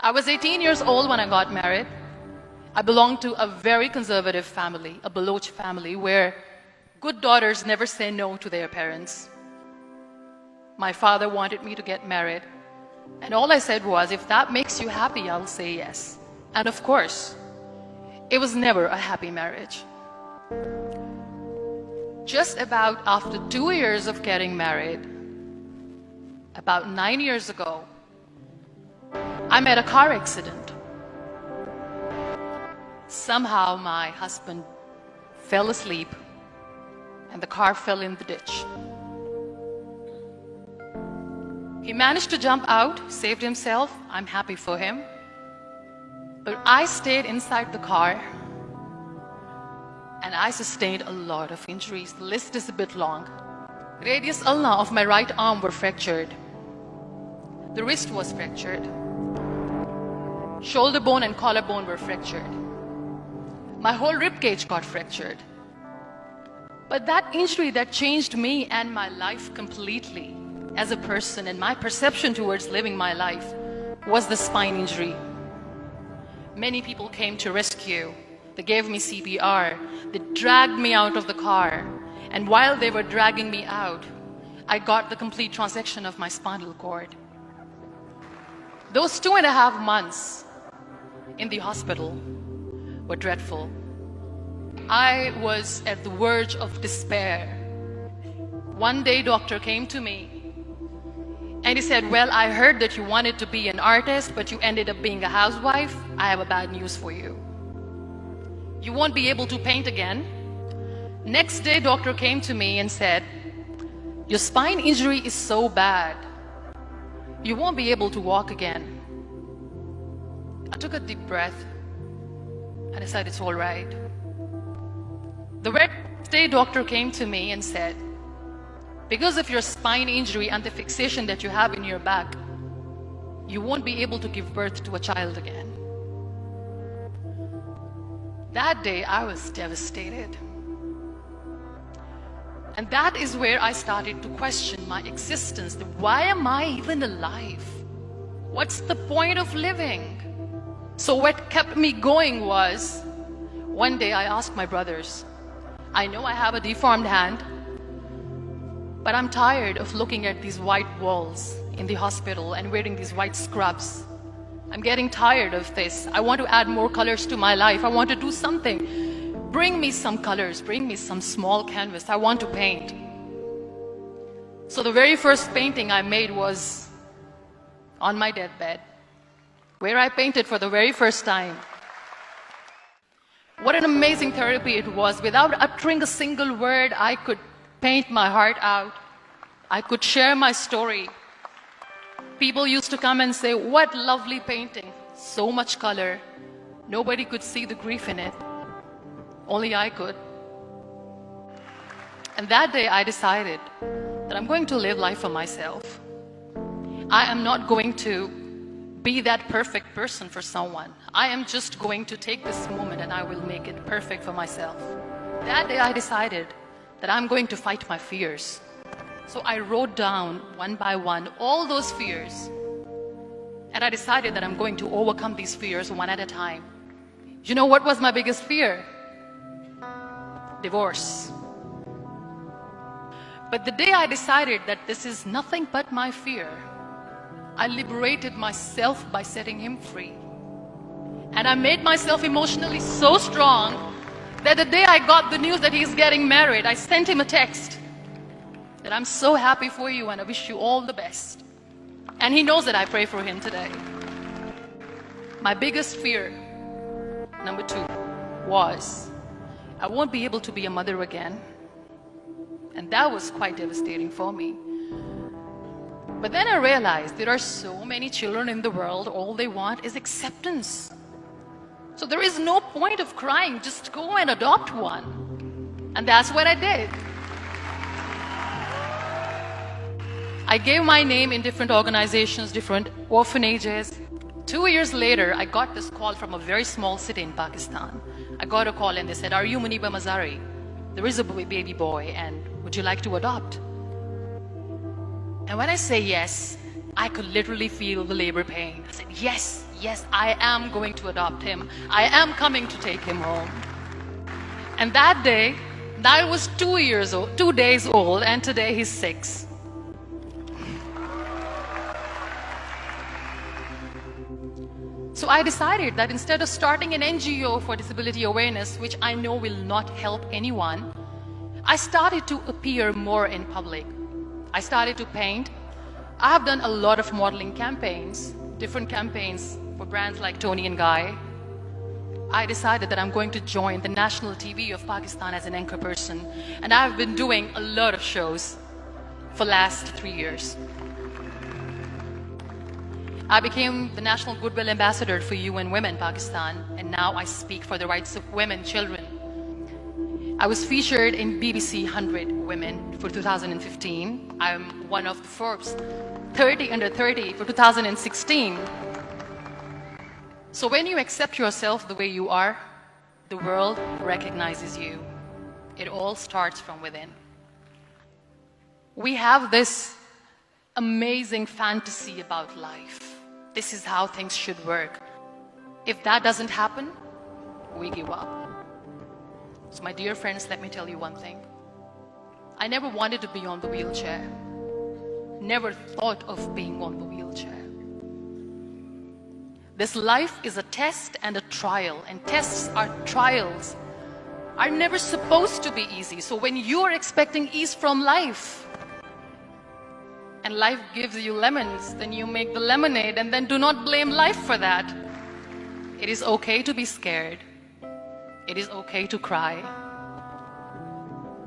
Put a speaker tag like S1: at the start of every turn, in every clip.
S1: I was 18 years old when I got married. I belonged to a very conservative family, a Baloch family, where good daughters never say no to their parents. My father wanted me to get married, and all I said was, if that makes you happy, I'll say yes. And of course, it was never a happy marriage. Just about after 2 years of getting married, about 9 years ago, I met a car accident. Somehow my husband fell asleep and the car fell in the ditch. He managed to jump out, saved himself. I'm happy for him. But I stayed inside the car and I sustained a lot of injuries. The list is a bit long. Radius ulna of my right arm were fractured. The wrist was fractured. Shoulder bone and collarbone were fractured. My whole rib cage got fractured. But that injury that changed me and my life completely as a person and my perception towards living my life was the spine injury. Many people came to rescue. They gave me CPR. They dragged me out of the car. And while they were dragging me out, I got the complete transection of my spinal cord. Those 2.5 months in the hospital were dreadful. I was at the verge of despair. One day, doctor came to me and he said, well, I heard that you wanted to be an artist, but you ended up being a housewife. I have a bad news for you. You won't be able to paint again. Next day, doctor came to me and said, your spine injury is so bad, you won't be able to walk again. I took a deep breath and I said, it's all right. The next day, doctor came to me and said, because of your spine injury and the fixation that you have in your back, you won't be able to give birth to a child again. That day, I was devastated. And that is where I started to question my existence. Why am I even alive? What's the point of living? So what kept me going was, one day I asked my brothers, I know I have a deformed hand, but I'm tired of looking at these white walls in the hospital and wearing these white scrubs. I'm getting tired of this. I want to add more colors to my life. I want to do something. Bring me some colors, bring me some small canvas. I want to paint. So the very first painting I made was on my deathbed, where I painted for the very first time. What an amazing therapy it was. Without uttering a single word, I could paint my heart out. I could share my story. People used to come and say, what lovely painting, so much color. Nobody could see the grief in it. Only I could. And that day I decided that I'm going to live life for myself. I am not going to be that perfect person for someone. I am just going to take this moment and I will make it perfect for myself. That day I decided that I'm going to fight my fears. So I wrote down one by one all those fears. And I decided that I'm going to overcome these fears one at a time. You know what was my biggest fear? Divorce. But the day I decided that this is nothing but my fear, I liberated myself by setting him free. And I made myself emotionally so strong that the day I got the news that he's getting married, I sent him a text that I'm so happy for you and I wish you all the best. And he knows that I pray for him today. My biggest fear, number 2, was I won't be able to be a mother again. And that was quite devastating for me. But then I realized there are so many children in the world, all they want is acceptance. So there is no point of crying, just go and adopt one. And that's what I did. I gave my name in different organizations, different orphanages. 2 years later, I got this call from a very small city in Pakistan. I got a call and they said, are you Muniba Mazari? There is a baby boy and would you like to adopt? And when I say yes, I could literally feel the labor pain. I said, yes, yes, I am going to adopt him. I am coming to take him home. And that day, I was 2 days old, and today he's 6. So I decided that instead of starting an NGO for disability awareness, which I know will not help anyone, I started to appear more in public. I started to paint. I have done a lot of modeling campaigns, different campaigns for brands like Tony and Guy. I decided that I'm going to join the national TV of Pakistan as an anchor person, and I've been doing a lot of shows for the last 3 years. I became the National Goodwill Ambassador for UN Women Pakistan, and now I speak for the rights of women, children. I was featured in BBC 100 Women for 2015. I'm one of the Forbes 30 under 30 for 2016. So when you accept yourself the way you are, the world recognizes you. It all starts from within. We have this amazing fantasy about life. This is how things should work. If that doesn't happen, we give up. So my dear friends, let me tell you one thing. I never wanted to be on the wheelchair. Never thought of being on the wheelchair. This life is a test and a trial, and tests are trials are never supposed to be easy. So when you are expecting ease from life, and life gives you lemons, then you make the lemonade, and then do not blame life for that. It is okay to be scared. It is okay to cry.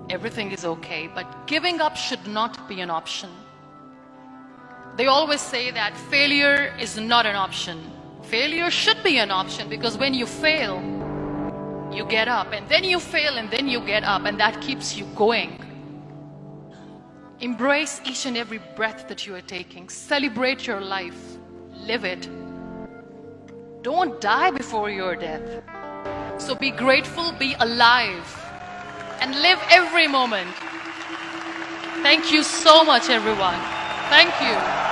S1: Everything is okay, but giving up should not be an option. They always say that failure is not an option. Failure should be an option, because when you fail, you get up, and then you fail, and then you get up, and that keeps you going. Embrace each and every breath that you are taking. Celebrate your life. Live it. Don't die before your death. So be grateful, be alive, and live every moment. Thank you so much, everyone. Thank you.